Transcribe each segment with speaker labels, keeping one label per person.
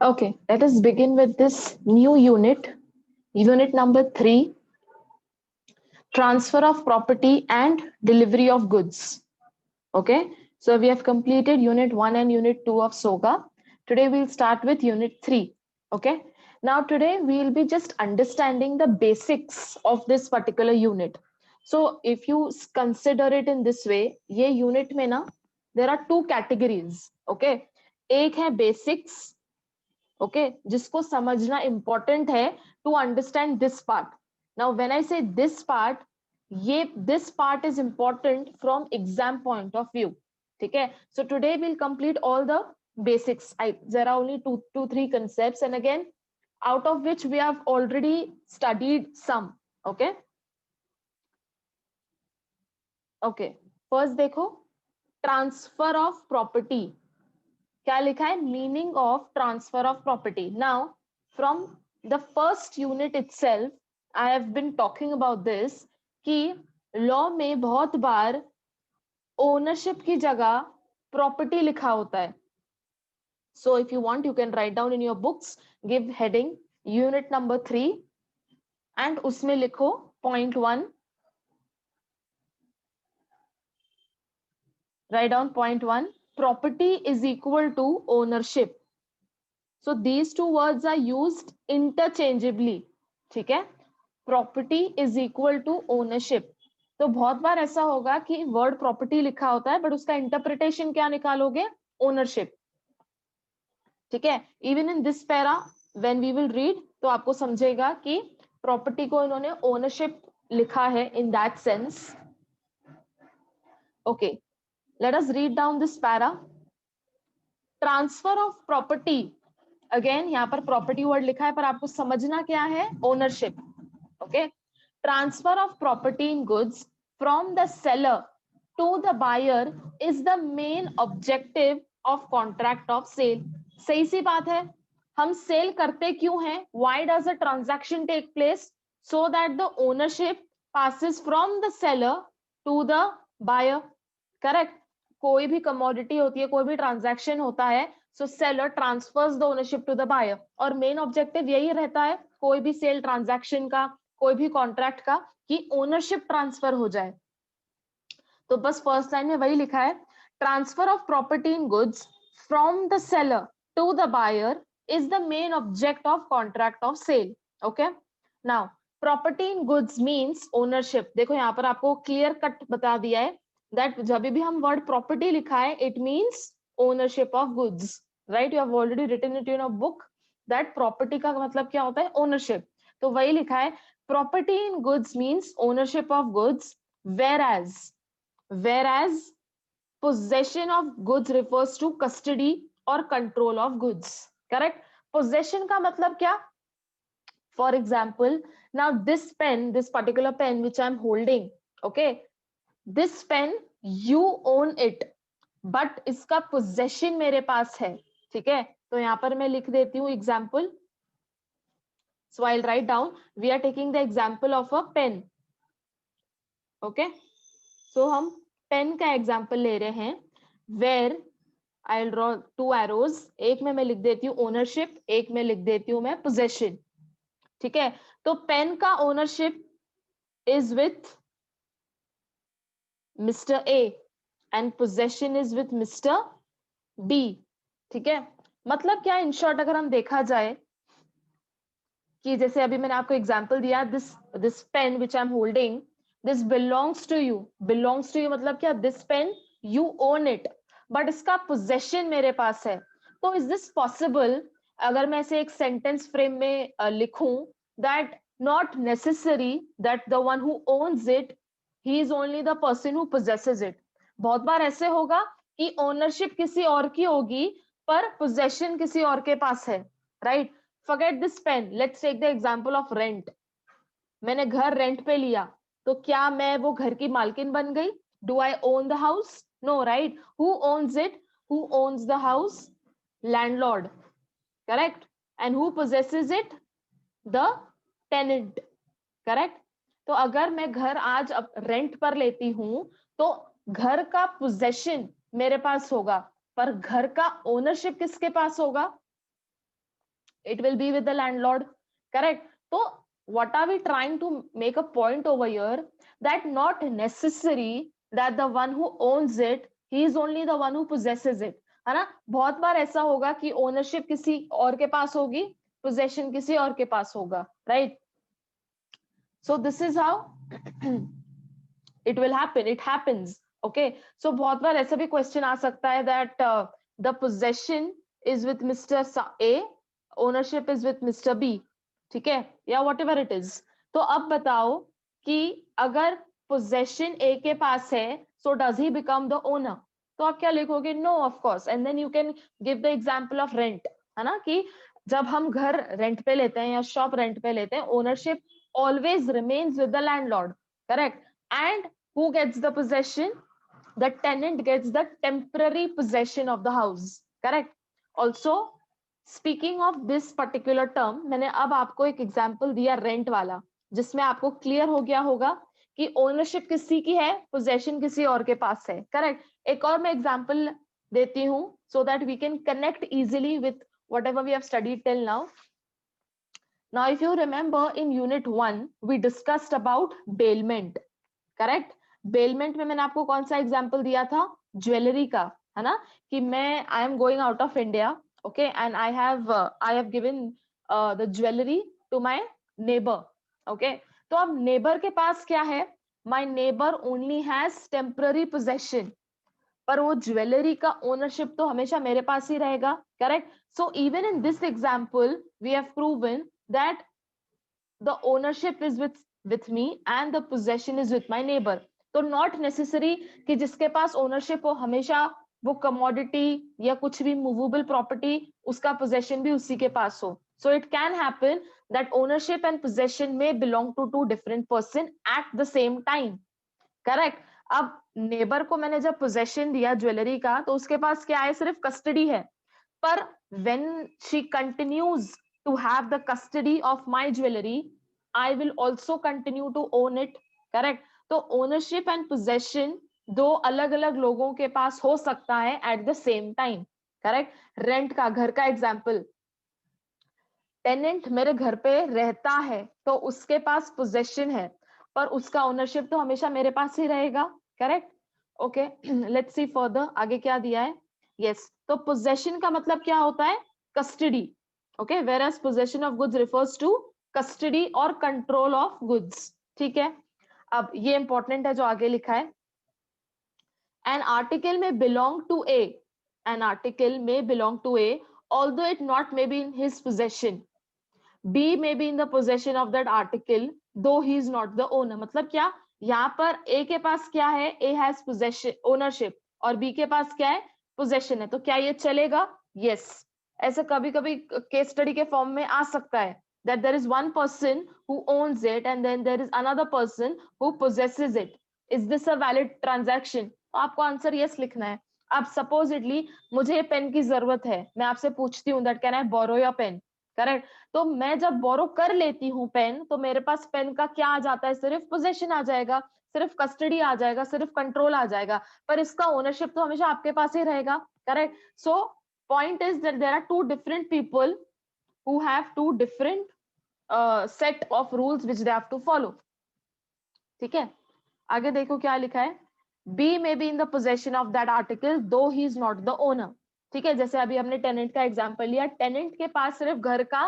Speaker 1: Okay, let us begin with this new unit, unit number 3, transfer of property and delivery of goods. Okay, so we have completed unit 1 and unit 2 of SOGA. Today we'll start with unit 3. Okay, now today we'll be just understanding the basics of this particular unit. So if you consider it in this way, ये unit में ना there are two categories. Okay, एक है basics. Okay जिसको समझना important है to understand this part now when I say this part ये this part is important from exam point of view ठीक है so today will complete all the basics there are only two three concepts and again out of which we have already studied some okay okay first देखो transfer of property क्या लिखा है meaning of transfer of property now from the first unit itself I have been talking about this कि law में बहुत बार ownership की जगह property लिखा होता है so if you want you can write down in your books give heading unit number 3 and उसमें लिखो point 1 write down point 1 property is equal to ownership so these two words are used interchangeably ठीक है property is equal to ownership तो बहुत बार ऐसा होगा कि word property लिखा होता है बट उसका इंटरप्रिटेशन क्या निकालोगे ओनरशिप ठीक है even in this para when we will read तो आपको समझेगा कि प्रॉपर्टी को इन्होंने ओनरशिप लिखा है in that sense okay let us read down this para transfer of property again यहाँ पर property word लिखा है पर आपको समझना क्या है ownership okay transfer of property in goods from the seller to the buyer is the main objective of contract of sale सही सी बात है हम सेल करते क्यों हैं why does a transaction take place so that the ownership passes from the seller to the buyer correct कोई भी commodity होती है कोई भी ट्रांजैक्शन होता है so seller transfers the ownership to the buyer और मेन ऑब्जेक्टिव यही रहता है कोई भी सेल ट्रांजैक्शन का कोई भी कॉन्ट्रैक्ट का कि ओनरशिप ट्रांसफर हो जाए तो बस फर्स्ट लाइन में वही लिखा है transfer of property in goods from the seller to the buyer is the main object of contract of sale okay now property in goods means ownership देखो यहाँ पर आपको क्लियर कट बता दिया है that जब भी हम वर्ड प्रॉपर्टी लिखा है it means ownership of goods right you have already written it in a book that property का मतलब क्या होता है ownership तो वही लिखा है property in goods means ownership of goods whereas possession of goods refers to custody or control of goods correct possession का मतलब क्या for example now this pen this particular pen which I'm holding okay this pen you own it but इसका possession मेरे पास है ठीक है तो यहां पर मैं लिख देती हूं example so I write down we are taking the example of a pen okay so हम पेन का एग्जाम्पल ले रहे हैं where I draw two arrows एक में मैं लिख देती हूँ ओनरशिप एक में लिख देती हूँ मैं पोजेशन ठीक है तो पेन का ownership is with Mr. A and possession is with Mr. B ठीक है मतलब क्या इन शॉर्ट अगर हम देखा जाए कि जैसे अभी मैंने आपको एग्जांपल दिया this pen which I am holding this belongs to you मतलब क्या this pen you own it but इसका पोजेशन मेरे पास है तो इज दिस पॉसिबल अगर मैं इसे एक सेंटेंस फ्रेम में लिखूं that not necessary that the one who owns it he is only the person who possesses it बहुत बार ऐसे होगा कि ओनरशिप किसी और की होगी पर पोजेशन किसी और के पास है right forget this pen let's take the example of rent मैंने घर रेंट पे लिया तो क्या मैं वो घर की मालकिन बन गई do I own the house no right who owns the house landlord correct and who possesses it the tenant correct तो अगर मैं घर आज अब रेंट पर लेती हूं तो घर का पोजेशन मेरे पास होगा पर घर का ओनरशिप किसके पास होगा it will be with the landlord, correct? So what are we trying to make a point over here, that not necessary that the one who owns it, he is only the one who possesses it, है ना? बहुत बार ऐसा होगा कि ownership किसी और के पास होगी, पोजेशन किसी और के पास होगा, right? So this is how it will happen, it happens. Okay, so बहुत बार ऐसा भी क्वेश्चन आ सकता है that the possession is with Mr. A, ownership is with Mr. B, ठीक है, या whatever it is. तो अब बताओ कि अगर possession A के पास है, so does he become the owner? तो आप क्या लिखोगे? No, of course. And then you can give the example of rent, है ना, कि जब हम घर रेंट पे लेते हैं या शॉप रेंट पे लेते हैं, ownership always remains with the landlord, correct? And who gets the possession? The tenant gets the temporary possession of the house, correct? Also, speaking of this particular term, मैंने अब आपको एक एग्जांपल दिया rent वाला, जिसमें आपको क्लियर हो गया होगा कि ओनरशिप किसी की है, पोजेशन किसी और के पास है, करेक्ट? एक और मैं एग्जांपल देती हूँ so that we can connect easily with whatever we have studied till now. Now if you remember in unit 1 we discussed about bailment, correct? Bailment में मैंने आपको कौन सा एग्जांपल दिया था? ज्वेलरी का, है ना, कि मैं I am going out of India, okay, and I have given the jewellery to my neighbour, okay? तो अब नेबर के पास क्या है? My neighbour only has temporary possession, पर वो ज्वेलरी का ओनरशिप तो हमेशा मेरे पास ही रहेगा, correct? So even in this example we have proven that the ownership is with me and the possession is with my neighbor. तो not necessary कि जिसके पास ownership हो हमेशा वो commodity या कुछ भी movable property उसका possession भी उसी के पास हो. So it can happen that ownership and possession may belong to two different person at the same time, correct? अब neighbor को मैंने जब possession दिया ज्वेलरी का, तो उसके पास क्या है? सिर्फ custody है. पर when she continues to have the custody of my jewelry, I will also continue to own it, correct? तो ownership and possession दो अलग अलग लोगों के पास हो सकता है at the same time, correct? Rent का, घर का एग्जाम्पल, टेनेंट मेरे घर पे रहता है तो उसके पास पोजेशन है, पर उसका ओनरशिप तो हमेशा मेरे पास ही रहेगा, correct? Okay, let's see further, आगे क्या दिया है? यस, तो पोजेशन का मतलब क्या होता है? Custody, okay, whereas possession of goods refers to custody or control of goods, ठीक है? अब ये इंपॉर्टेंट है जो आगे लिखा है, an article may belong to A, an article may belong to A although it not may be in his possession. B may be in the possession of that article though he is not the owner. मतलब क्या? यहाँ पर A के पास क्या है? A has possession, ownership, और B के पास क्या है? possession है. तो क्या ये चलेगा? Yes. ऐसे कभी कभी केस स्टडी के फॉर्म में आ सकता है that there is one person who owns it and then there is another person who possesses it. Is this a valid transaction? तो आपको आंसर yes लिखना है. अब सपोजिटली मुझे पेन की जरूरत है, मैं आपसे पूछती हूँ that can I borrow your pen, correct? तो मैं जब बोरो कर लेती हूँ पेन, तो मेरे पास पेन का क्या आ जाता है? सिर्फ पोजेशन आ जाएगा, सिर्फ कस्टडी आ जाएगा, सिर्फ कंट्रोल आ जाएगा, पर इसका ओनरशिप तो हमेशा आपके पास ही रहेगा, correct? So point is that there are two different people who have two different set of rules which they have to follow, ठीक है? आगे देखो क्या लिखा है, B may be in the possession of that article though he is not the owner, ठीक है? जैसे अभी हमने टेनेंट का एग्जांपल लिया, टेनेंट के पास सिर्फ घर का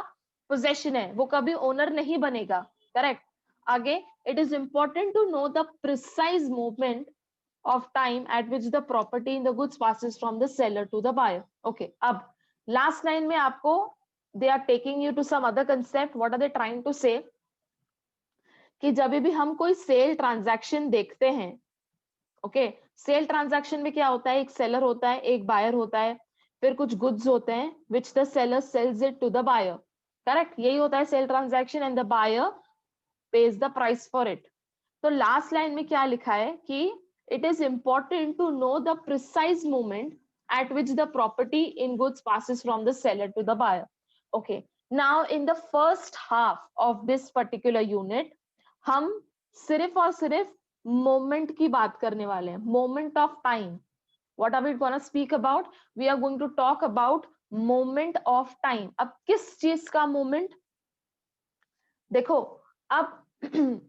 Speaker 1: पोजेशन है, वो कभी ओनर नहीं बनेगा, करेक्ट? आगे, it is important to know the precise movement of time at which the property in the goods passes from the seller to the buyer. Okay, अब last line में आपको they are taking you to some other concept. What are they trying to say? कि जब भी हम कोई sale transaction देखते हैं, ओके, सेल ट्रांजैक्शन में क्या होता है? एक सेलर होता है, एक बायर होता है, फिर कुछ गुड्स होते हैं which the seller sells it to the buyer, correct? यही होता है sale transaction, and the buyer pays the price for it. तो लास्ट लाइन में क्या लिखा है कि it is important to know the precise moment at which the property in goods passes from the seller to the buyer. Okay, now in the first half of this particular unit हम सिर्फ और सिर्फ moment की बात करने वाले हैं, moment of time. What are we going to speak about? We are going to talk about moment of time. अब किस चीज का मोमेंट? देखो, अब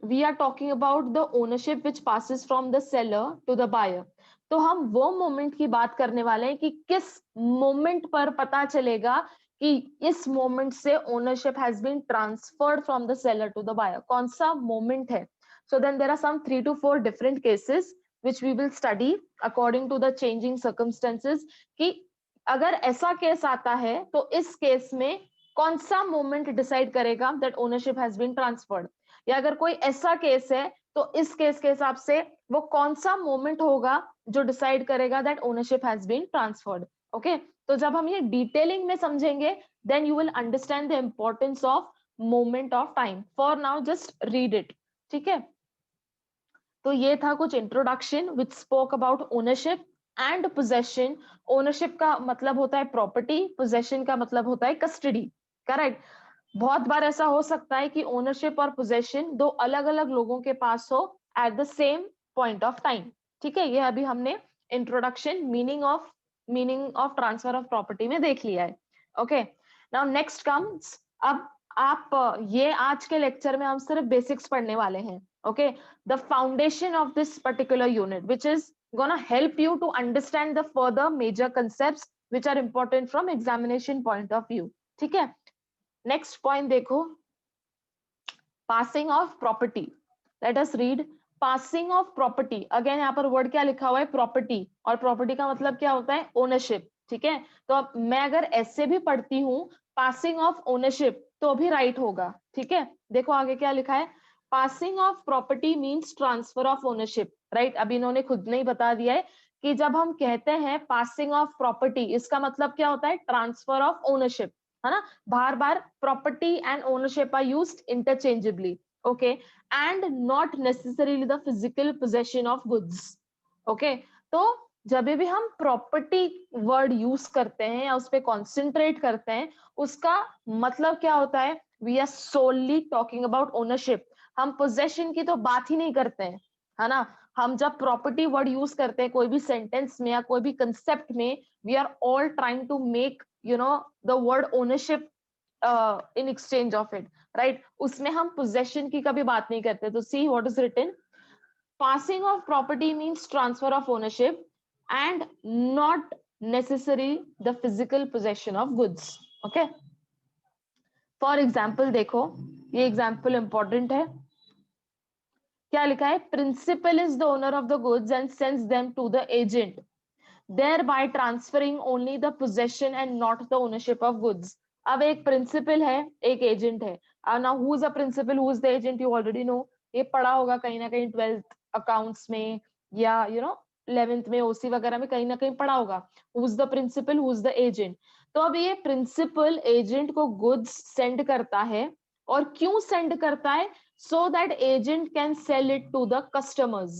Speaker 1: we are talking about the ownership which passes from the seller to the buyer. तो हम वो moment की बात करने वाले हैं कि किस मोमेंट पर पता चलेगा कि इस मोमेंट से ownership has been transferred from the seller to the buyer. कौन सा मोमेंट है? So then there are some 3 to 4 different cases which we will study according to the changing circumstances, कि अगर ऐसा केस आता है तो इस केस में कौन सा मोमेंट डिसाइड करेगा that ownership has been transferred, या अगर कोई ऐसा केस है तो इस केस के हिसाब से वो कौन सा मोमेंट होगा जो डिसाइड करेगा that ownership has been transferred. Okay, तो जब हम ये डिटेलिंग में समझेंगे then you will understand the importance of moment of time. For now just read it, ठीक है? तो ये था कुछ introduction which spoke about ownership and possession. Ownership का मतलब होता है प्रॉपर्टी, पोजेशन का मतलब होता है कस्टडी, करेक्ट? बहुत बार ऐसा हो सकता है कि ओनरशिप और पोजेशन दो अलग अलग लोगों के पास हो at the same point of time, ठीक है? ये अभी हमने introduction meaning of transfer of property में देख लिया है। ओके, नाउ नेक्स्ट कम्स, अब आप ये आज के लेक्चर में हम सिर्फ बेसिक्स पढ़ने वाले हैं। Okay, the foundation of this particular unit which is gonna help you to understand the further major concepts which are important from examination point of view, ठीक है? नेक्स्ट पॉइंट देखो, passing of property. Late us read passing of property. Again यहाँ पर word क्या लिखा हुआ है? Property. और प्रॉपर्टी का मतलब क्या होता है? ओनरशिप, ठीक है? तो अब मैं अगर ऐसे भी पढ़ती हूँ पासिंग ऑफ ओनरशिप तो भी राइट होगा, ठीक है? देखो आगे क्या लिखा है, passing of property means transfer of ownership, right? अभी इन्होंने खुद ने ही बता दिया है कि जब हम कहते हैं पासिंग ऑफ प्रॉपर्टी इसका मतलब क्या होता है? ट्रांसफर ऑफ ओनरशिप, है ना? बार बार property and ownership are used interchangeably, okay, and not necessarily the physical possession of goods. Okay, तो जब भी हम प्रॉपर्टी वर्ड यूज करते हैं या उस पर कॉन्सेंट्रेट करते हैं उसका मतलब क्या होता है? We are solely talking about ownership. हम पोजेशन की तो बात ही नहीं करते हैं, है ना? हम जब प्रॉपर्टी वर्ड यूज करते हैं कोई भी सेंटेंस में या कोई भी कंसेप्ट में, we are all trying to make the word ownership in exchange of it, right? उसमें हम possession की कभी बात नहीं करते। तो see what is written, passing of property means transfer of ownership and not necessary the physical possession of goods, okay? for example देखो, ये example important है। क्या लिखा है? principal is the owner of the goods and sends them to the agent, thereby transferring only the possession and not the ownership of goods. अब एक principal है, एक एजेंट है। now who is the principal, who is the agent, you already know। ये पढ़ा होगा कहीं ना कहीं 12th अकाउंट्स में या 11th में ओसी वगैरह में कहीं ना कहीं पढ़ा होगा। who is the principal, who is the agent। तो अब ये प्रिंसिपल एजेंट को गुड्स सेंड करता है, और क्यों सेंड करता है? so that agent can sell it to the customers,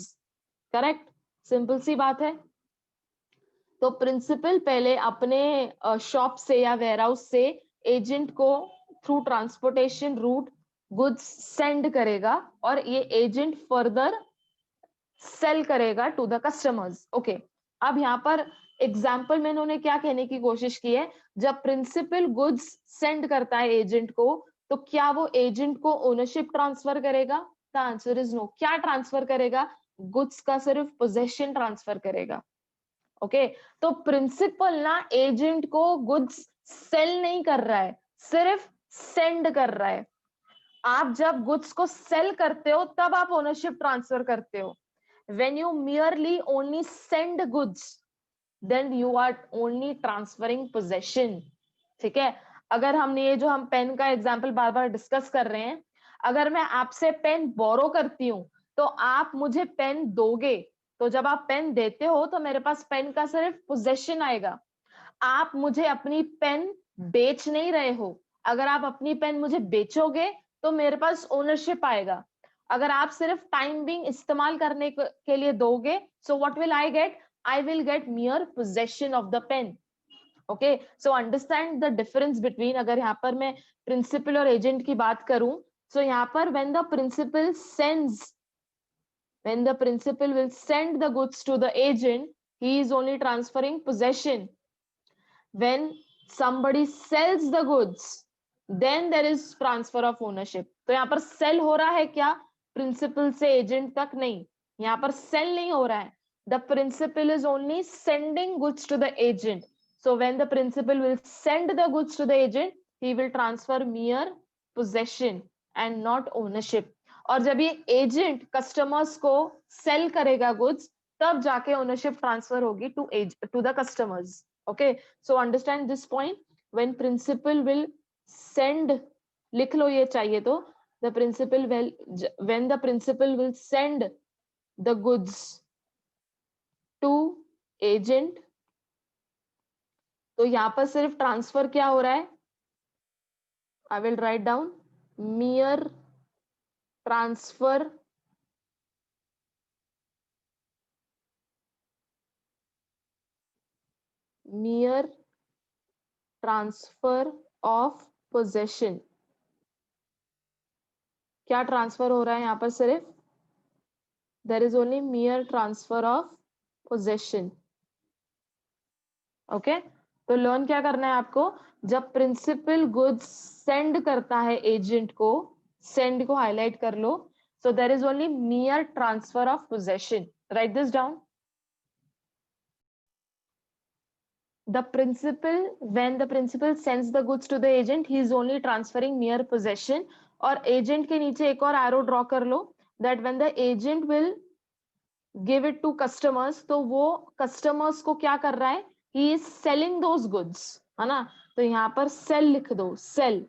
Speaker 1: correct? Simple सी बात है। तो प्रिंसिपल पहले अपने शॉप से या वेयरहाउस से एजेंट को through transportation route goods send करेगा और ये एजेंट फर्दर सेल करेगा टू द कस्टमर्स। ओके, अब यहाँ पर एग्जाम्पल में इन्होंने क्या कहने की कोशिश की है, जब प्रिंसिपल गुड्स सेंड करता है एजेंट को तो क्या वो एजेंट को ओनरशिप ट्रांसफर करेगा? The answer is no. क्या ट्रांसफर करेगा? गुड्स का सिर्फ पोजेशन ट्रांसफर करेगा। ओके, तो प्रिंसिपल ना एजेंट को गुड्स सेल नहीं कर रहा है, सिर्फ सेंड कर रहा है। आप जब गुड्स को सेल करते हो तब आप ओनरशिप ट्रांसफर करते हो। When you merely only send goods then you are only transferring possession, ठीक है? अगर हमने ये जो हम पेन का एग्जाम्पल बार बार डिस्कस कर रहे हैं, अगर मैं आपसे पेन बोरो करती हूँ तो आप मुझे पेन दोगे, तो जब आप पेन देते हो तो मेरे पास पेन का सिर्फ पोजेशन आएगा। आप मुझे अपनी पेन बेच नहीं रहे हो। अगर आप अपनी पेन मुझे बेचोगे तो मेरे पास ओनरशिप आएगा। अगर आप सिर्फ टाइम बिंग इस्तेमाल करने के लिए दोगे, so what will I get? I will get mere possession of the pen. Okay, so understand the difference between, अगर यहाँ पर मैं प्रिंसिपल और एजेंट की बात करूं, सो यहाँ पर when the principal sends, when the principal will send the goods to the agent, he is only transferring possession. When somebody sells the goods, then there is transfer of ownership. तो यहाँ पर cell हो रहा है क्या, principal से agent तक नहीं, यहाँ पर सेल नहीं हो रहा है. The principal is only sending goods to the agent. So when the principal will send the goods to the agent, he will transfer mere possession and not ownership. और जब ये एजेंट कस्टमर्स को sell करेगा goods, तब जाके ownership transfer होगी to the customers. Okay, so understand this point. When principal will send, लिख लो ये चाहिए तो, the principal will, when the principal will send the goods to agent, तो यहां पर सिर्फ ट्रांसफर क्या हो रहा है, I will write down mere transfer mere transfer of possession. क्या ट्रांसफर हो रहा है यहाँ पर सिर्फ, there is only mere transfer of possession. Okay, तो लर्न क्या करना है आपको, जब प्रिंसिपल गुड्स सेंड करता है एजेंट को, सेंड को हाईलाइट कर लो, so there is only mere transfer of possession. Write this down. The principal, when the principal sends the goods to the agent, he is only transferring mere possession. और agent के नीचे एक और arrow draw कर लो, that when the agent will give it to customers, तो वो customers को क्या कर रहा है, he is selling those goods, है ना, तो यहाँ पर sell लिख दो, sell.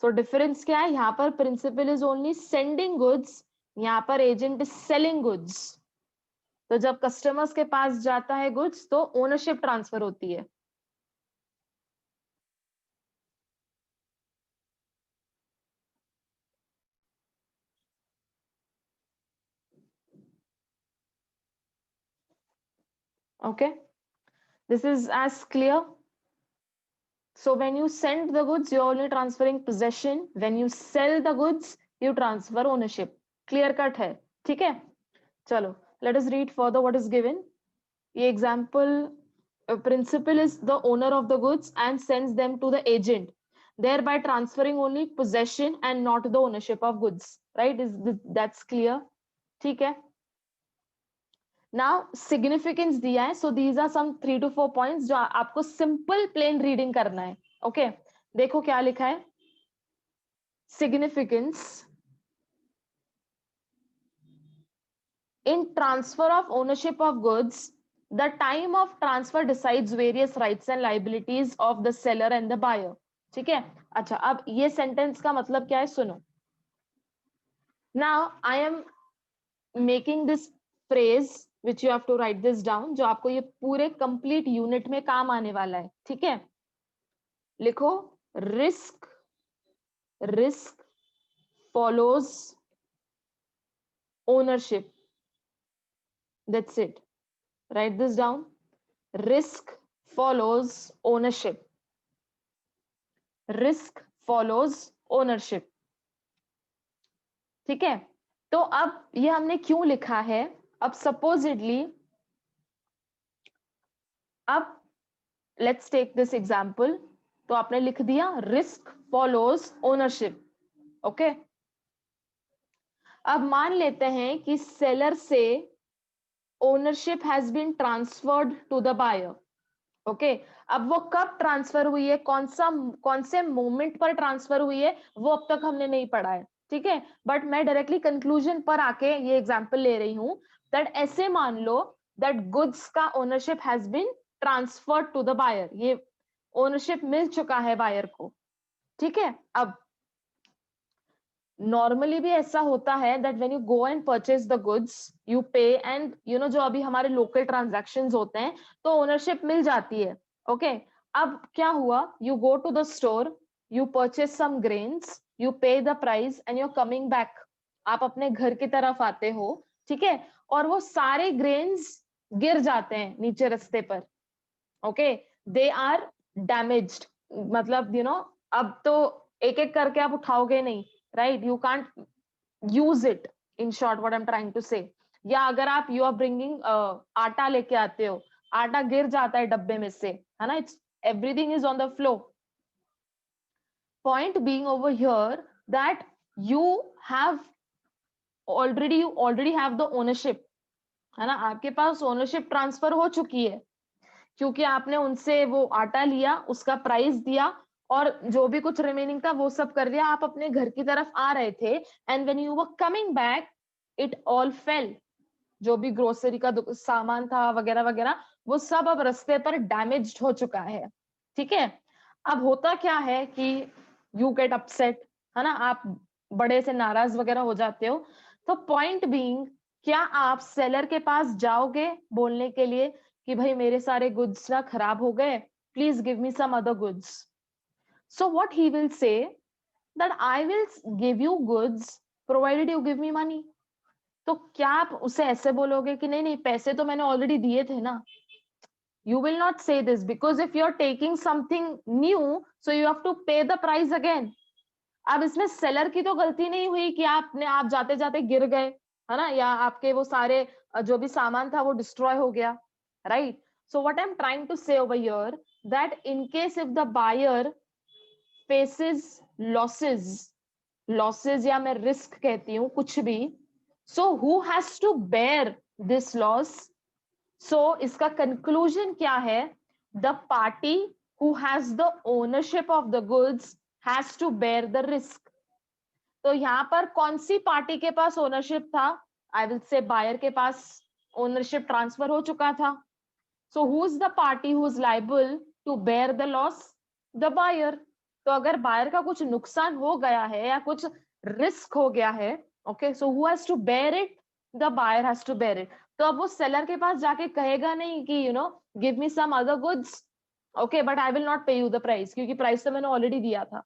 Speaker 1: So difference क्या है, यहाँ पर principal is only sending goods, यहाँ पर agent is selling goods. तो जब कस्टमर्स के पास जाता है गुड्स, तो ओनरशिप ट्रांसफर होती है. Okay, this is as clear. So when you send the goods, you are only transferring possession. When you sell the goods, you transfer ownership. Clear cut है, ठीक है. चलो, let us read further what is given. ये example, principal is the owner of the goods and sends them to the agent, thereby transferring only possession and not the ownership of goods. Right? That's clear? ठीक है. Now significance दिया है, so these are some 3 to 4 points जो आपको simple plain reading करना है. Okay, देखो क्या लिखा है. Significance in transfer of ownership of goods, the time of transfer decides various rights and liabilities of the seller and the buyer. ठीक है. अच्छा, अब ये सेंटेंस का मतलब क्या है, सुनो. Now I am making this phrase which you have to write this down, जो आपको ये पूरे complete unit में काम आने वाला है. ठीक है, लिखो, risk follows ownership. That's it. Write this down. Risk follows ownership. Risk follows ownership. ठीक है. तो अब ये हमने क्यों लिखा है, अब supposedly, अब let's take this example. तो आपने लिख दिया risk follows ownership. ओके, अब मान लेते हैं कि सेलर से ownership has been transferred to the buyer. Okay, अब वो कब ट्रांसफर हुई है, कौन से मोमेंट पर ट्रांसफर हुई है, वो अब तक हमने नहीं पढ़ा है. ठीक है, बट मैं डायरेक्टली कंक्लूजन पर आके ये एग्जांपल ले रही हूं, दैट ऐसे मान लो दैट गुड्स का ownership has been transferred to the buyer. ये ओनरशिप मिल चुका है बायर को. ठीक है, अब नॉर्मली भी ऐसा होता है that when you go and purchase the goods, you पे एंड यू नो, जो अभी हमारे लोकल ट्रांजैक्शंस होते हैं, तो ओनरशिप मिल जाती है. ओके, अब क्या हुआ, you go to the store, you purchase some grains, you pay the price and you are coming back. आप अपने घर की तरफ आते हो, ठीक है, और वो सारे ग्रेन्स गिर जाते हैं नीचे रास्ते पर. ओके, दे आर डैमेज्ड, मतलब यू नो, अब तो एक एक करके आप उठाओगे नहीं, right? You can't use it. In short, what I'm trying to say. या अगर आप you are bringing आटा लेके आते हो, आटा गिर जाता है डब्बे में से, है ना, it's everything is on the flow. Point being over here that you already have the ownership, है ना, आपके पास ओनरशिप ट्रांसफर हो चुकी है, क्योंकि आपने उनसे वो आटा लिया, उसका प्राइस दिया, और जो भी कुछ रिमेनिंग था वो सब कर दिया, आप अपने घर की तरफ आ रहे थे, and when you were coming back it all fail. जो भी ग्रोसरी का सामान था वगैरह वगैरह, वो सब अब रास्ते पर डैमेज्ड हो चुका है, ठीक है। अब होता क्या है कि यू गेट अपसेट, है ना, आप बड़े से नाराज वगैरह हो जाते हो। तो पॉइंट बीइंग, क्या आप सेलर के पास जाओगे बोलने के लिए कि भाई मेरे सारे गुड्स ना खराब हो गए, please give me some other goods? So what he will say that I will give you goods provided you give me money. तो क्या आप उसे ऐसे बोलोगे कि नहीं नहीं, पैसे तो मैंने ऑलरेडी दिए थे ना? You will not say this, because if you're taking something new, so you have to pay the price again. अब इसमें सेलर की तो गलती नहीं हुई कि आप जाते जाते गिर गए, है ना, या आपके वो सारे जो भी सामान था वो डिस्ट्रॉय हो गया, right? So what I am trying to say over here, that in case if the buyer faces losses या मैं रिस्क कहती हूँ कुछ भी, so who has to bear this loss? So इसका कंक्लूजन क्या है? The party who has the ownership of the goods has to bear the risk. तो यहाँ पर कौन सी पार्टी के पास ओनरशिप था? आई विल से बायर के पास ओनरशिप ट्रांसफर हो चुका था। So who is the party who is liable to bear the loss? The buyer. तो अगर बायर का कुछ नुकसान हो गया है या कुछ रिस्क हो गया है, okay, so who has to bear it? The buyer has to bear it. तो अब वो सेलर के पास जाके कहेगा नहीं कि give me some other goods, okay, but I will not pay you the price, क्योंकि प्राइस तो मैंने ऑलरेडी दिया था।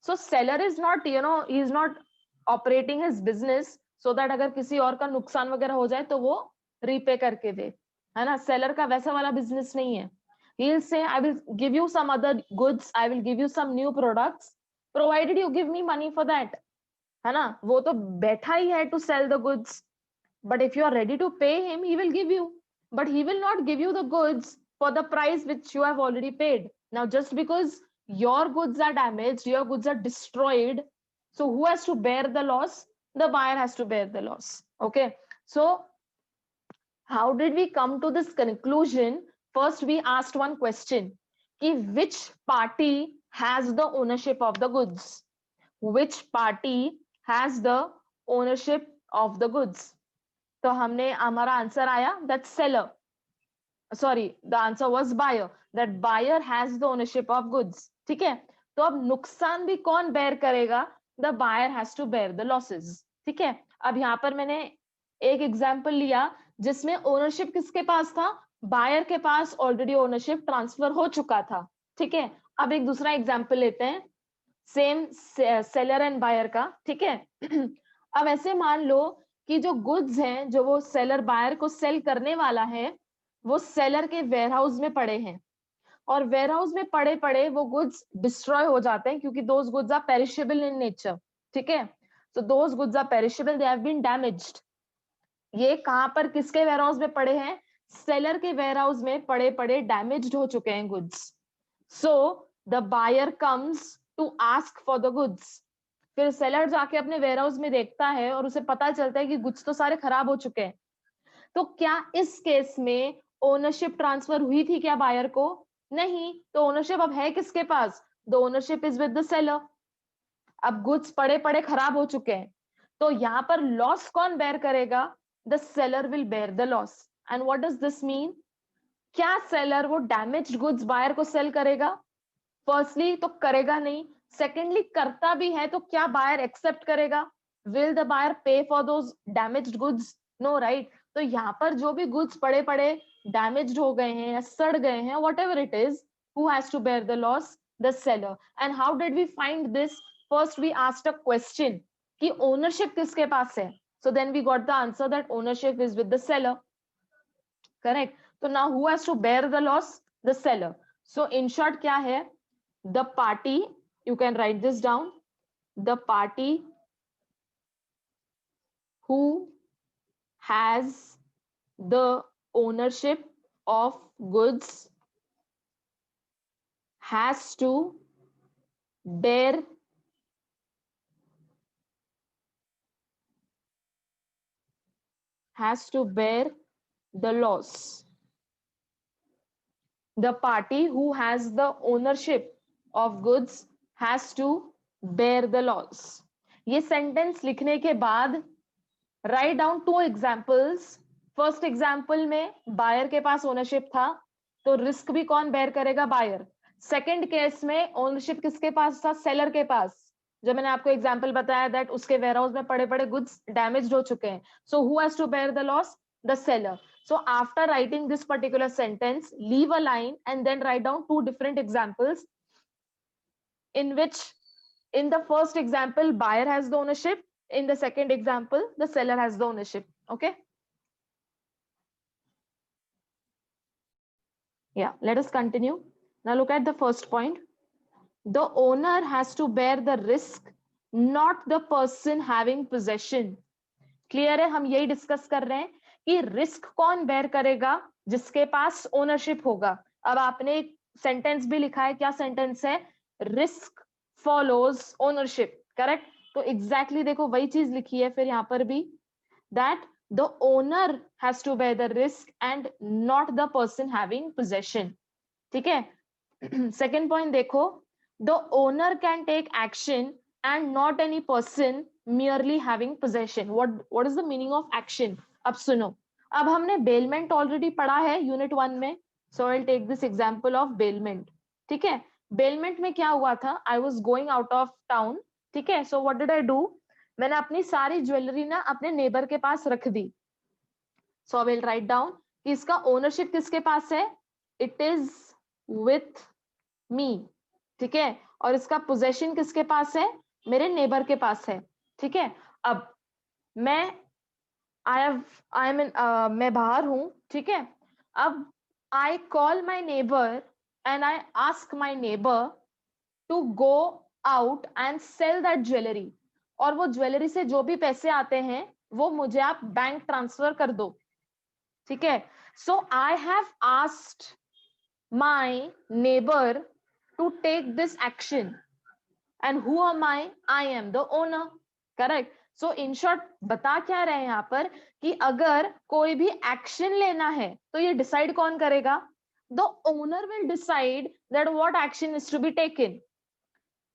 Speaker 1: So seller is not he is not operating his business so that अगर किसी और का नुकसान वगैरह हो जाए तो वो रीपे करके दे, है ना। सेलर का वैसा वाला बिजनेस नहीं है। He'll say, I will give you some other goods, I will give you some new products, provided you give me money for that, है ना। वो तो बैठा ही है to sell the goods, but if you are ready to pay him, he will give you, but he will not give you the goods for the price which you have already paid. Now, just because your goods are damaged, your goods are destroyed, so who has to bear the loss? The buyer has to bear the loss. Okay, so how did we come to this conclusion? First, we asked one question, कि which party has the ownership of the goods? Which party has the ownership of the goods? तो हमने हमारा answer आया that seller. Sorry, the answer was buyer. That buyer has the ownership of goods. ठीक है? तो अब नुकसान भी कौन बेयर करेगा? The buyer has to bear the losses. ठीक है? अब यहाँ पर मैंने एक एग्जाम्पल लिया जिसमें ओनरशिप किसके पास था? बायर के पास ऑलरेडी ओनरशिप ट्रांसफर हो चुका था, ठीक है। अब एक दूसरा एग्जाम्पल लेते हैं, सेम सेलर एंड बायर का, ठीक है। अब ऐसे मान लो कि जो गुड्स हैं जो वो सेलर बायर को सेल करने वाला है, वो सेलर के वेयरहाउस में पड़े हैं, और वेयरहाउस में पड़े पड़े वो गुड्स डिस्ट्रॉय हो जाते हैं, क्योंकि those goods are perishable in nature, ठीक है। So those goods are perishable, they have been damaged. ये कहां पर किसके वेयरहाउस में पड़े हैं? सेलर के वेयरहाउस में पड़े पड़े डैमेज्ड हो चुके हैं goods. So the buyer comes to ask for the goods. फिर सेलर जाके अपने वेयरहाउस में देखता है और उसे पता चलता है कि गुड्स तो सारे खराब हो चुके हैं। तो क्या इस केस में ओनरशिप ट्रांसफर हुई थी क्या बायर को? नहीं। तो ओनरशिप अब है किसके पास? The ownership is with the seller. अब गुड्स पड़े पड़े खराब हो चुके हैं, तो यहाँ पर लॉस कौन बेयर करेगा? The seller will bear the loss. And what does this mean? क्या सेलर वो डैमेज्ड गुड्स बायर को सेल करेगा? फर्स्टली तो करेगा नहीं, सेकेंडली करता भी है तो क्या बायर एक्सेप्ट करेगा? Will the buyer pay for those damaged goods? No, right. तो यहाँ पर जो भी गुड्स पड़े पड़े डैमेज्ड हो गए हैं या सड़ गए हैं, whatever it is, who has to bear the loss? The seller. And how did we find this? First we asked a question कि ओनरशिप किसके पास है, so then we got the answer that ownership is with the seller, correct? So now who has to bear the loss? The seller. So in short क्या है? The party, you can write this down, the party who has the ownership of goods has to bear the loss. The party who has the ownership of goods has to bear the loss. ये sentence लिखने के बाद write down two examples. First example में buyer के पास ownership था, तो risk भी कौन बेयर करेगा? बायर. सेकंड केस में ओनरशिप किसके पास था? सेलर के पास. जो मैंने आपको एग्जाम्पल बताया दैट उसके वेयरहाउस में पड़े पड़े गुड्स डैमेज हो चुके हैं. So who has to bear the loss? The seller. So after writing this particular sentence, leave a line and then write down two different examples in which in the first example buyer has the ownership, in the second example the seller has the ownership. Okay, yeah, let us continue. Now look at the first point. The owner has to bear the risk, not the person having possession. Clear है? हम यही discuss कर रहे हैं कि risk कौन bear करेगा? जिसके पास ओनरशिप होगा. अब आपने एक सेंटेंस भी लिखा है. क्या सेंटेंस है? Risk follows ownership. करेक्ट. तो एग्जैक्टली देखो वही चीज लिखी है फिर यहाँ पर भी, that the owner has to bear the risk and not the person having possession. ठीक है. सेकेंड पॉइंट देखो, the owner can take action and not any person merely having possession. What is the meaning of action? अब सुनो. अब हमने bailment already पढ़ा है unit 1 में. So I'll take this example of bailment. ठीक है. bailment में क्या हुआ था? I was going out of town. ठीक है. So what did I do? मैंने अपनी सारी ज्वेलरी ना अपने नेबर के पास रख दी. So I will write down कि इसका ओनरशिप किसके पास है? It is with me. ठीक है. और इसका पोजेशन किसके पास है? मेरे नेबर के पास है. ठीक है. अब मैं मैं बाहर हूं. ठीक है. अब I call my neighbour and I ask my neighbour to go out and sell that jewellery. और वो ज्वेलरी से जो भी पैसे आते हैं वो मुझे आप बैंक ट्रांसफर कर दो. ठीक है. So I have asked my neighbour to take this action. And who am I? I am the owner. Correct. So in short बता क्या रहे हैं यहाँ पर कि अगर कोई भी एक्शन लेना है तो ये डिसाइड कौन करेगा? The owner will decide that what action is to be taken,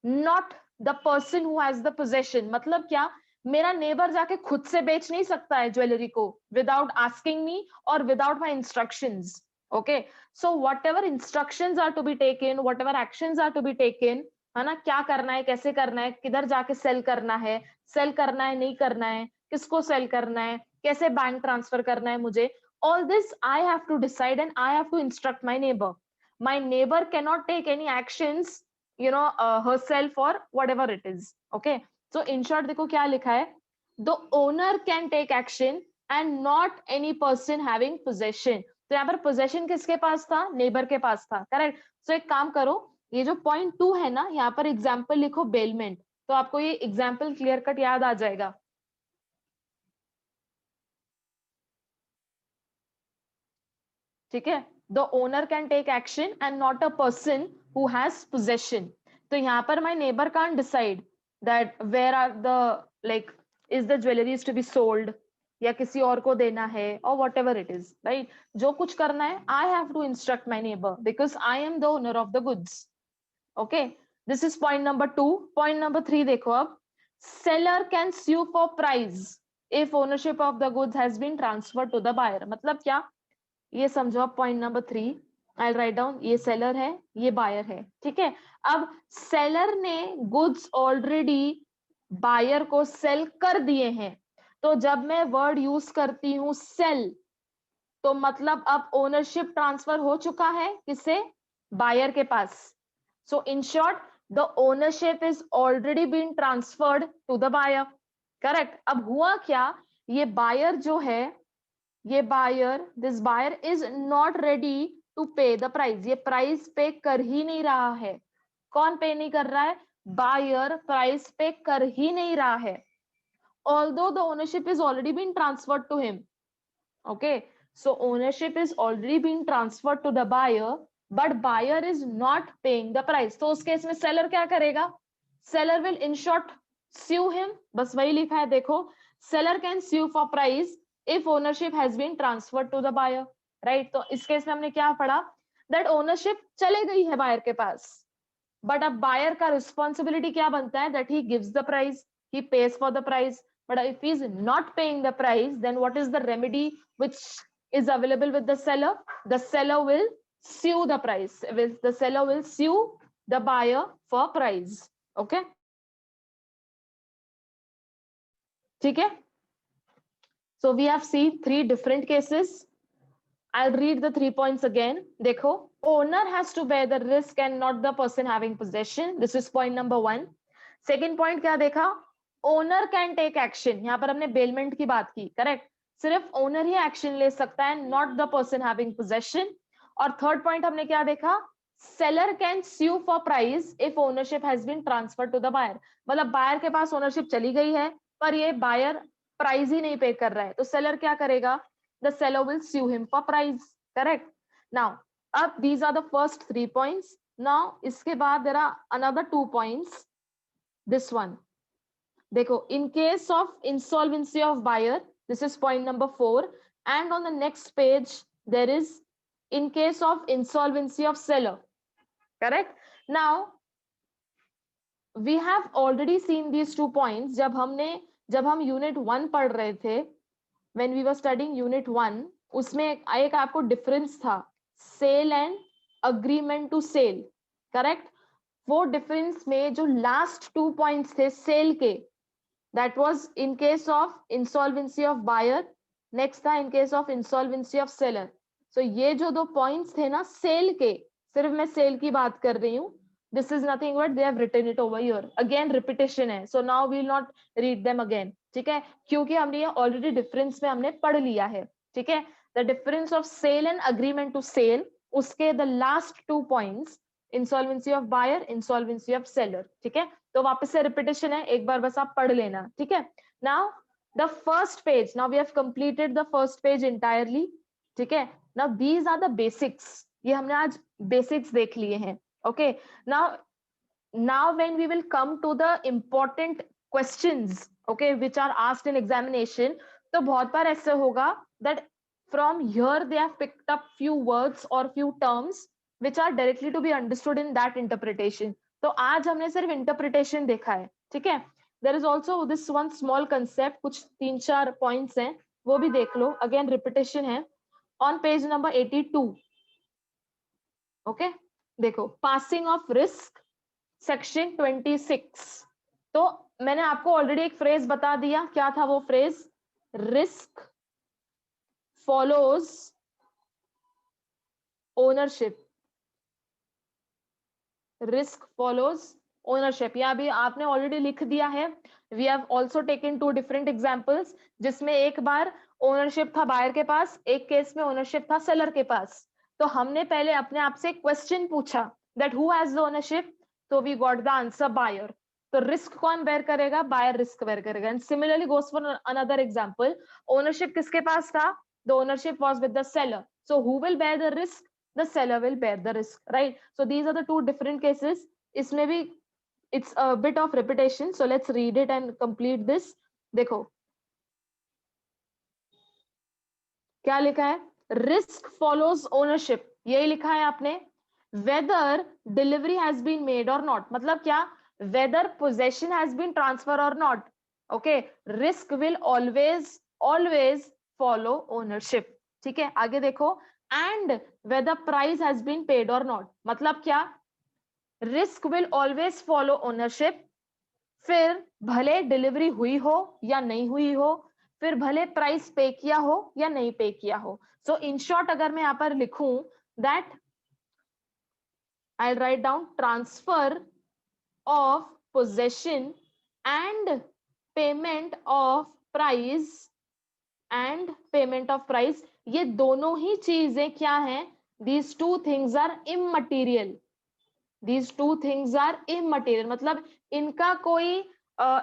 Speaker 1: not the person who has the possession. मतलब क्या? मेरा नेबर जाके खुद से बेच नहीं सकता है ज्वेलरी को विदाउट आस्किंग मी और without my instructions. Okay, so whatever instructions are to be taken, whatever actions are to be taken, है ना, क्या करना है, कैसे करना है, किधर जाके सेल करना है, नहीं करना है, किसको सेल करना है, कैसे बैंक ट्रांसफर करना है मुझे, all this I have to decide and I have to instruct my neighbor. My neighbor cannot take any actions, herself or whatever it is. Okay, so in short देखो क्या लिखा है, the owner can take action and not any person having possession. तो यहाँ पर possession किसके पास था? नेबर के पास था. करेक्ट. सो एक काम करो, ये जो पॉइंट 2 है ना, यहाँ पर एग्जाम्पल लिखो बेलमेंट. तो आपको ये एग्जाम्पल क्लियर कट याद आ जाएगा. ठीक है. The owner can take action and not a person who has possession. तो यहाँ पर my neighbour can't decide that where are the like is the jewellery to be sold या किसी और को देना है और whatever it is. Right. जो कुछ करना है I have to instruct my neighbour because I am the owner of the goods. Okay, this is point number 2. Point number 3 देखो अब, seller can sue for price if ownership of the goods has been transferred to the buyer. मतलब क्या? ये समझो अब point number 3. I'll write down, ये seller है, ये buyer है. ठीक है. अब seller ने goods already buyer को sell कर दिए हैं. तो जब मैं word use करती हूँ sell, तो मतलब अब ownership transfer हो चुका है किससे? buyer के पास. So in short, the ownership is already been transferred to the buyer. Correct. अब हुआ क्या? ये buyer जो है, ये buyer, this buyer is not ready to pay the price. ये price पे कर ही नहीं रहा है. कौन पे नहीं कर रहा है? Buyer price पे कर ही नहीं रहा है. Although the ownership is already been transferred to him. Okay. So ownership is already been transferred to the buyer, but buyer is not paying the price, तो उस केस में सेलर क्या करेगा? Seller will in short sue him, बस वही लिखा है देखो, seller can sue for price if ownership has been transferred to the buyer, right? तो इस केस में हमने क्या पढ़ा, that ownership चले गई है बायर के पास, बट अब बायर का रिस्पॉन्सिबिलिटी क्या बनता है, that he gives the price, he pays for the price, but if he is not paying the price, then what is the remedy which is available with the seller? The seller will sue the price, the seller will sue the buyer for price. Okay, ठीक है? So we have seen 3 different cases. I'll read the 3 points again. देखो, owner has to bear the risk and not the person having possession. This is point number 1. Second point क्या देखा? Owner can take action. यहाँ पर हमने bailment की बात की, correct? सिर्फ owner ही action ले सकता है, not the person having possession. और third point हमने क्या देखा? Seller can sue for price if ownership has been transferred to the buyer. मतलब buyer के पास ownership चली गई है, पर ये buyer प्राइस ही नहीं पे कर रहा है, तो सेलर क्या करेगा? The seller will sue him for price. Correct? Now, up these are the first 3 points. Now, इसके बाद there are another 2 points. This one. देखो, in case of insolvency of buyer, this is point number 4. And on the next page, there is in case of insolvency of seller. Correct? Now, we have already seen these 2 points. जब हम unit 1 पढ़ रहे थे, when we were studying unit 1, उसमें एक आपको difference था, sale and agreement to sale, correct? वो डिफरेंस में जो लास्ट 2 पॉइंट्स थे सेल के, that was in case of insolvency of buyer, next था in case of insolvency of seller. So ये जो 2 पॉइंट्स थे ना सेल के, सिर्फ मैं सेल की बात कर रही हूँ, this is nothing but they have written it over here, again repetition है, so now we will not read them again. ठीक है, क्योंकि हमने ये ऑलरेडी डिफरेंस में हमने पढ़ लिया है. ठीक है, the difference of sale and agreement to sale, उसके the last 2 points, insolvency of buyer, insolvency of seller. ठीक है, तो वापस से रिपीटेशन है, एक बार बस आप पढ़ लेना. ठीक है, now the first page, now we have completed the first page entirely. ठीक है, now these are the basics, ये हमने आज बेसिक्स देख लिए हैं. Okay, now when we will come to the important questions, okay, which are asked in examination, तो बहुत बार ऐसे होगा that from here they have picked up few words or few terms which are directly to be understood in that interpretation. तो आज हमने सिर्फ interpretation देखा है. ठीक है, there is also this one small concept, कुछ 3-4 points हैं, वो भी देख लो, again repetition है, on page number 82. okay, देखो, पासिंग ऑफ रिस्क सेक्शन 26. तो मैंने आपको ऑलरेडी एक फ्रेज बता दिया, क्या था वो phrase? Risk follows ownership. Risk follows ownership, या भी आपने ऑलरेडी लिख दिया है. We have also taken 2 different examples, जिसमें एक बार ओनरशिप था बायर के पास, एक केस में ओनरशिप था सेलर के पास. तो हमने पहले अपने आप से क्वेश्चन पूछा that who has the ownership, तो we got the answer buyer. तो रिस्क कौन बेयर करेगा? बायर रिस्क बेयर करेगा. And similarly goes for another example, ownership किसके पास था? The ownership was with the seller, so who will bear the risk? The seller will bear the risk, right? So these are the 2 different cases. इसमें भी it's a bit of repetition, so let's read it and complete this. देखो क्या लिखा है, risk follows ownership, यही लिखा है आपने. Whether delivery has been made और नॉट, मतलब क्या? Whether possession has been transfer or not. Okay, risk will always always follow ownership. ठीक है, आगे देखो, and whether price has been paid or not, मतलब क्या? Risk will always follow ownership, फिर भले डिलीवरी हुई हो या नहीं हुई हो, फिर भले प्राइस पे किया हो या नहीं पे किया हो. सो इन शॉर्ट अगर मैं यहाँ पर लिखूं that I'll write down transfer of possession and payment of price ये दोनों ही चीजें क्या हैं? These 2 things are immaterial. These 2 things are immaterial, मतलब इनका कोई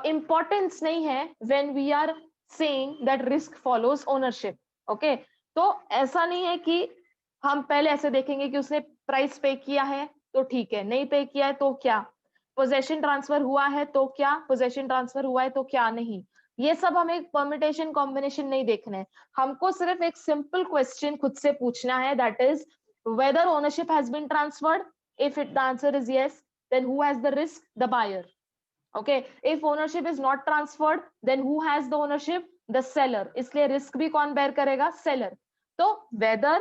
Speaker 1: importance नहीं है when we are saying that risk follows ownership. Okay, तो ऐसा नहीं है कि हम पहले ऐसे देखेंगे कि उसने प्राइस पे किया है तो ठीक है, नहीं पे किया है तो क्या, पोजेशन ट्रांसफर हुआ है तो क्या, पोजेशन ट्रांसफर हुआ है तो क्या नहीं। ये सब हमें परम्यूटेशन कॉम्बिनेशन नहीं देखना है, हमको सिर्फ एक सिंपल क्वेश्चन खुद से पूछना है, that is whether ownership has been transferred. If the answer is yes, then who has the risk? The buyer. Okay, if ownership is not transferred, then who has the ownership? The seller. इसलिए risk भी कौन bear करेगा? Seller. तो whether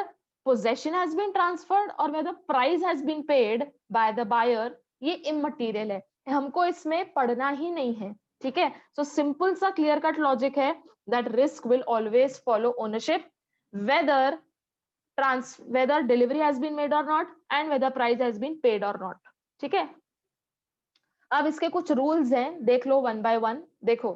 Speaker 1: possession has been transferred or whether price has been paid by the buyer, ये इममटीरियल है, हमको इसमें पढ़ना ही नहीं है, ठीक है। सो सिंपल सा क्लियर कट लॉजिक है that risk will always follow ownership, whether whether delivery has been made or not and whether price has been paid or not, ठीक है। अब इसके कुछ रूल्स हैं, देख लो वन बाय वन। देखो,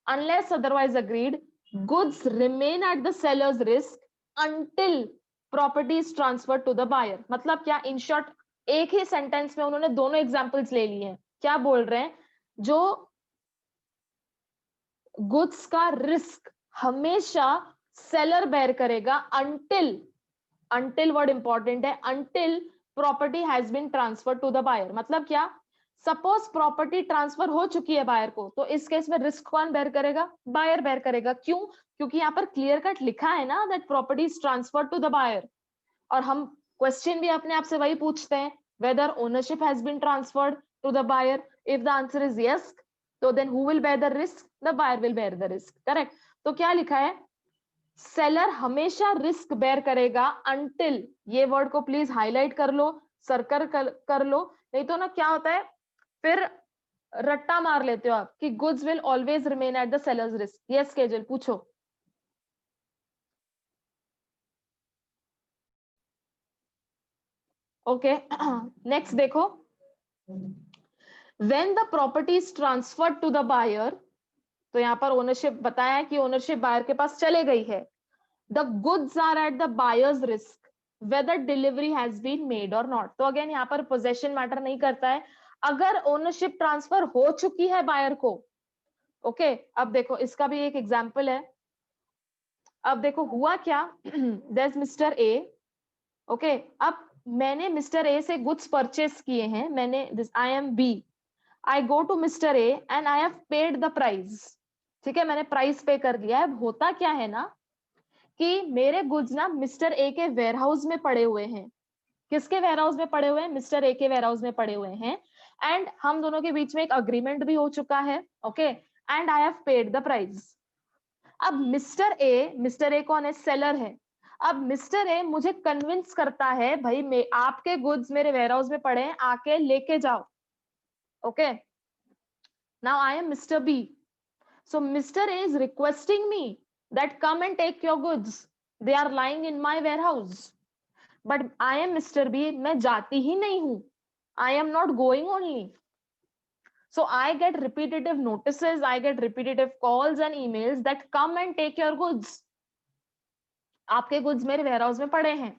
Speaker 1: unless otherwise agreed, goods remain at the seller's risk until property is transferred to the buyer. मतलब क्या? इन शॉर्ट, एक ही सेंटेंस में उन्होंने दोनों एग्जांपल्स ले लिए हैं। क्या बोल रहे हैं? जो गुड्स का रिस्क हमेशा सेलर बेयर करेगा अंटिल वर्ड इंपॉर्टेंट है, until property has been transfer to the buyer. मतलब क्या? सपोज प्रॉपर्टी ट्रांसफर हो चुकी है बायर को, तो इस केस में रिस्क कौन बेयर करेगा? बायर बेयर करेगा। क्यों? क्योंकि यहाँ पर क्लियर कट लिखा है ना that property is transfer to the buyer. और हम क्वेश्चन भी अपने आप से वही पूछते हैं, whether ownership has been transferred to the buyer. If the answer is yes, तो then who will bear the risk? The buyer will bear the risk. Correct. तो क्या लिखा है? सेलर हमेशा रिस्क बेयर करेगा अंटिल, ये वर्ड को please highlight कर लो, सर्कल कर लो, नहीं तो ना क्या होता है फिर रट्टा मार लेते हो आप कि goods will always remain at the seller's risk. Yes Kejal, पूछो। ओके, नेक्स्ट देखो, when the property is transferred to the buyer, तो यहाँ पर ओनरशिप बताया कि ओनरशिप बायर के पास चले गई है। The goods are at the buyer's risk whether delivery has been made और नॉट। तो अगेन यहाँ पर पोजेशन मैटर नहीं करता है, अगर ओनरशिप ट्रांसफर हो चुकी है बायर को। ओके, अब देखो इसका भी एक एग्जांपल है। अब देखो हुआ क्या, देयर मिस्टर ए। ओके, अब मैंने मिस्टर ए से गुड्स परचेस किए हैं, मैंने this I am B, I go to Mr A and I have paid the price. ठीक है, मैंने प्राइस पे कर दिया है। अब होता क्या है ना कि मेरे गुड्स ना मिस्टर ए के वेयरहाउस में पड़े हुए हैं। किसके वेयरहाउस में पड़े हुए हैं? मिस्टर ए के वेयरहाउस में पड़े हुए हैं। एंड हम दोनों के बीच में एक अग्रीमेंट भी हो चुका है। Okay, and I have paid the price. अब मिस्टर ए कौन है? सेलर है। अब मिस्टर ए मुझे कन्विंस करता है, भाई मैं आपके गुड्स मेरे वेयरहाउस में पड़े हैं, आके लेके जाओ। Okay, now I am Mr B, so Mr A is requesting me that come and take your goods, they are lying in my warehouse. But I am Mr B, मैं जाती ही नहीं हूं, I am not going only. So I get repetitive notices, I get repetitive calls and emails that come and take your goods. आपके goods मेरे warehouse में पड़े हैं।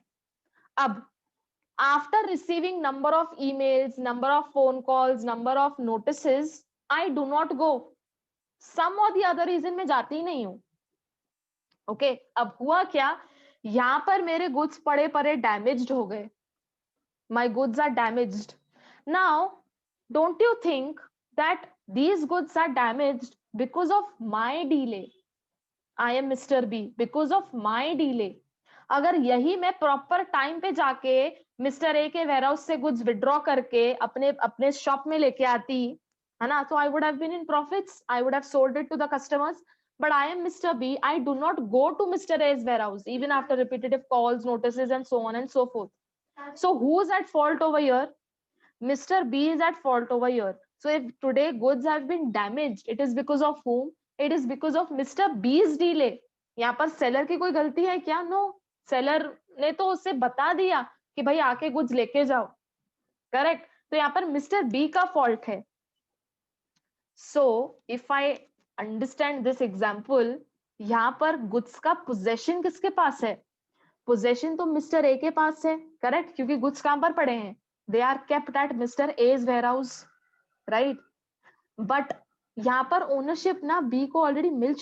Speaker 1: अब after receiving number of emails, number of phone calls, number of notices, I do not go. Some or the other reason मैं जाती ही नहीं हूं। Okay, अब हुआ क्या, यहां पर मेरे goods पड़े पड़े damaged हो गए। My goods are damaged. Now, don't you think that these goods are damaged because of my delay? I am Mr. B, because of my delay. अगर यही मैं प्रॉपर टाइम पे जाके मिस्टर ए के वेयरहाउस से goods withdraw करके अपने अपने शॉप में लेके आती है ना, तो I would have been in profits, I would have sold it to the customers. But I am Mr. B, I do not go to Mr. A's warehouse even after repetitive calls, notices and so on and so forth. So who's at fault over here? Mr. B is at fault over here. So if today goods have been damaged, it is because of whom? It is because of Mr. B's delay. यहाँ पर seller की कोई गलती है क्या? No, seller ने तो उसे बता दिया कि भाई आके गुड्स लेके जाओ। करेक्ट, तो यहाँ पर मिस्टर बी का फॉल्ट है। So if I understand this example, यहाँ पर गुड्स का पोजेशन किसके पास है? पोजेशन तो मिस्टर ए के पास है। करेक्ट, क्योंकि गुड्स कहां पर पड़े हैं? They are kept at Mr. A's warehouse, right? But यहाँ पर ओनरशिप ना बी को ऑलरेडी मिल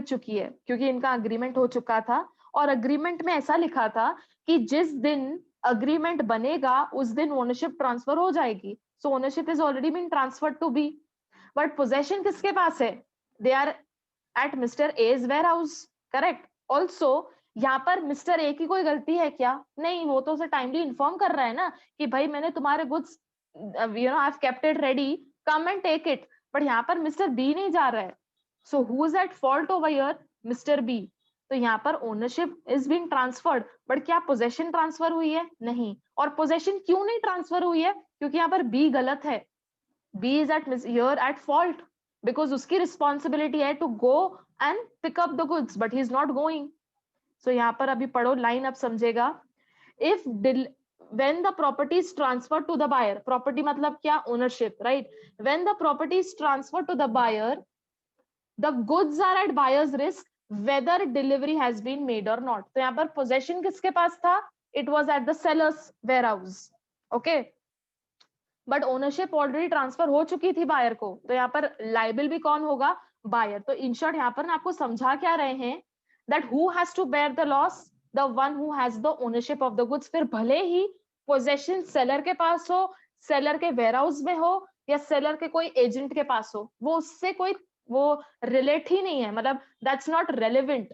Speaker 1: चुकी है, क्योंकि इनका अग्रीमेंट हो चुका था और अग्रीमेंट में ऐसा लिखा था कि जिस दिन अग्रीमेंट बनेगा उस दिन ओनरशिप ट्रांसफर हो जाएगी. So ownership is already been transferred to B, but possession किसके पास है? They are at mister A's warehouse. Correct. Also यहाँ पर मिस्टर ए की कोई गलती है क्या? नहीं, वो तो उसे टाइमली इन्फॉर्म कर रहा है ना कि भाई मैंने तुम्हारे goods I have kept it ready, come and take it. But यहाँ पर मिस्टर बी नहीं जा रहा है. So who is at fault over here? Mr B. तो यहाँ पर ownership is being transferred, but क्या पोजेशन ट्रांसफर हुई है? नहीं. और पोजेशन क्यों नहीं ट्रांसफर हुई है? क्योंकि यहाँ पर बी गलत है. B is at fault because उसकी रिस्पॉन्सिबिलिटी है to go and pick up the goods, but he is not going. So यहाँ पर अभी पढ़ो, लाइन अब समझेगा. If when the property is transferred to the buyer, property मतलब क्या? ownership, right? When the property is transferred to the buyer, the goods are at buyer's risk whether delivery has been made or not. तो यहाँ पर possession किसके पास था? It was at the seller's warehouse. Okay? But ownership already transfer हो चुकी थी buyer को, तो यहाँ पर liable भी कौन होगा? Buyer. तो in short यहाँ पर ना आपको समझा क्या रहे हैं? That who has to bear the loss? The one who has the ownership of the goods. फिर भले ही पोजेशन सेलर के पास हो, सेलर के वेयरहाउस में हो, या सेलर के कोई एजेंट के पास हो, वो उससे कोई वो रिलेट ही नहीं है, मतलब that's not relevant.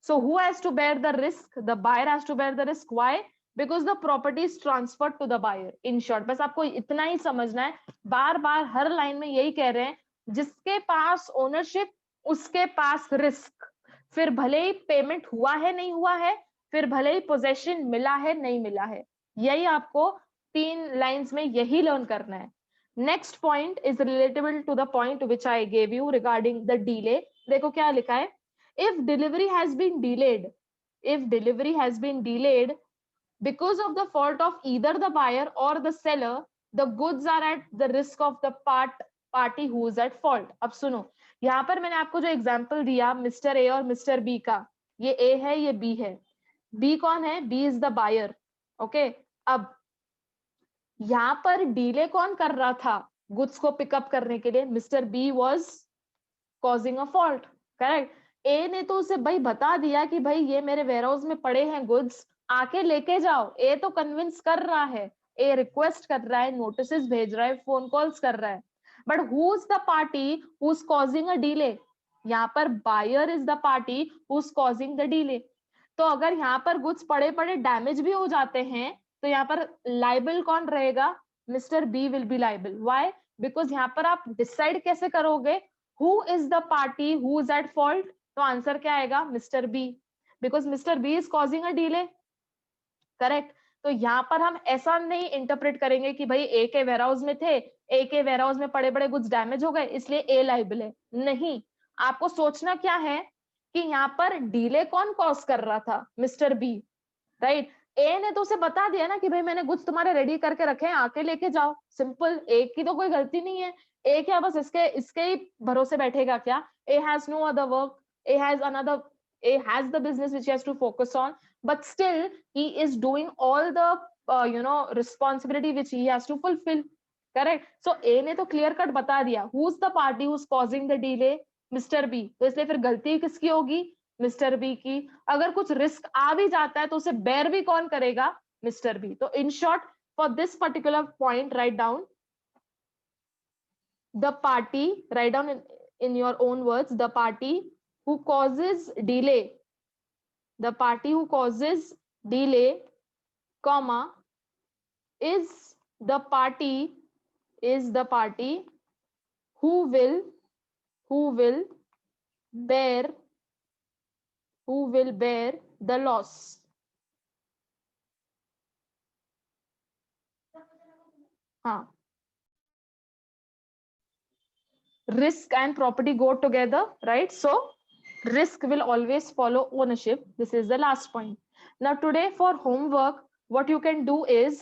Speaker 1: So who has to bear the risk? The buyer has to bear the risk. Why? Because the property is transferred to the buyer. In short बस आपको इतना ही समझना है. बार बार हर लाइन में यही कह रहे हैं, जिसके पास ओनरशिप उसके पास रिस्क. फिर भले ही पेमेंट हुआ है नहीं हुआ है, फिर भले ही पोजेशन मिला है नहीं मिला है. यही आपको 3 लाइंस में यही लर्न करना है. Next point is relatable to the point which I gave you regarding the delay. देखो क्या लिखा है. If delivery has been delayed because of the fault of either the buyer or the seller, the goods are at the risk of the party who is at fault. अब सुनो, यहाँ पर मैंने आपको जो एग्जांपल दिया मिस्टर ए और mister B का, ये ए है ये बी है. बी कौन है? B is the buyer. Okay. अब यहाँ पर डीले कौन कर रहा था गुड्स को पिकअप करने के लिए? Mister B was causing a fault. Correct. A ने तो उसे भाई बता दिया कि भाई ये मेरे वेयरहाउस में पड़े हैं गुड्स, आके लेके जाओ. ए तो कन्विंस कर रहा है, ए रिक्वेस्ट कर रहा है, नोटिस भेज रहा है, फोन कॉल्स कर रहा है. But who is the party who is causing a delay? यहाँ पर buyer is the party who is causing the delay. तो अगर यहाँ पर गुड्स पड़े पड़े डैमेज भी हो जाते हैं, तो यहाँ पर लाइबल कौन रहेगा? Mr B will be liable. Why? Because यहाँ पर आप डिसाइड कैसे करोगे who is the party who is at fault? तो आंसर क्या आएगा? Mr B, because Mr B is causing a delay. Correct. तो यहाँ पर हम ऐसा नहीं इंटरप्रेट करेंगे कि भाई ए के वेयरहाउस में थे, ए के वेयरहाउस में पड़े बड़े गुड्स डैमेज हो गए इसलिए ए लाइबल है. नहीं, आपको सोचना क्या है कि यहाँ पर डिले कौन कॉज कर रहा था? Mister B. राइट. ए ने तो उसे बता दिया ना कि भाई मैंने गुड्स तुम्हारे रेडी करके रखे हैं, आके लेके जाओ. सिंपल. ए की तो कोई गलती नहीं है. ए क्या बस इसके ही भरोसे बैठेगा क्या? A has no other work, A has the business which he has to focus on, but still he is doing all the responsibility which he has to fulfill. Correct. So A ने तो clear cut बता दिया who's the party who's causing the delay? Mr. B. तो इसलिए फिर गलती किसकी होगी? मिस्टर बी की. अगर कुछ रिस्क आ भी जाता है तो उसे बेयर भी कौन करेगा? Mister B. तो in short for this particular point right down the party, right down in your own words, the party who causes delay, the party who causes delay, comma, is the party who will bear the loss. हाँ. Risk and property go together, right? So risk will always follow ownership. This is the last point. Now today for homework what you can do is,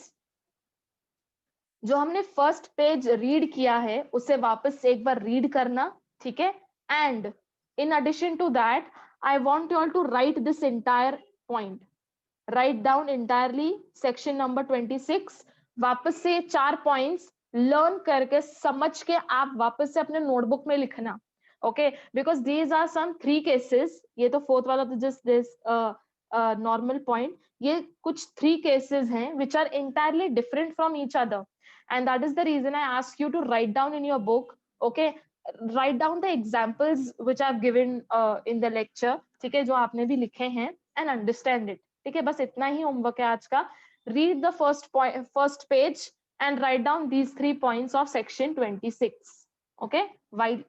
Speaker 1: जो हमने first page read किया है उसे वापस से एक बार read करना. ठीक है. And in addition to that I want you all to write this entire point. Right down entirely section number 26. वापस से 4 पॉइंट्स लर्न करके समझ के आप वापस से अपने नोटबुक में लिखना. ओके. Because these are some 3 cases. ये तो फोर्थ वाला तो जस्ट दिस normal point. ये कुछ 3 cases हैं which are entirely different from each other, and that is the reason I ask you to write down in your book. Okay, write down the examples which I've given in the lecture, ठीक है, जो आपने भी लिखे हैं, and understand it. ठीक है, बस इतना ही होमवर्क है आज का. Read the first page and write down these 3 points of section 26. Okay, while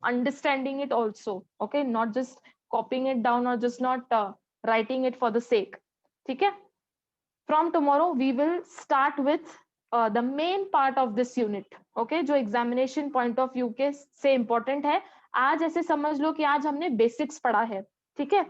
Speaker 1: understanding it also. Okay, not just copying it down or just not writing it for the sake. ठीक है. From tomorrow we will start with the main part of this unit. Okay, जो examination point of view के से important है. आज ऐसे समझ लो कि आज हमने basics पढ़ा है. ठीक है.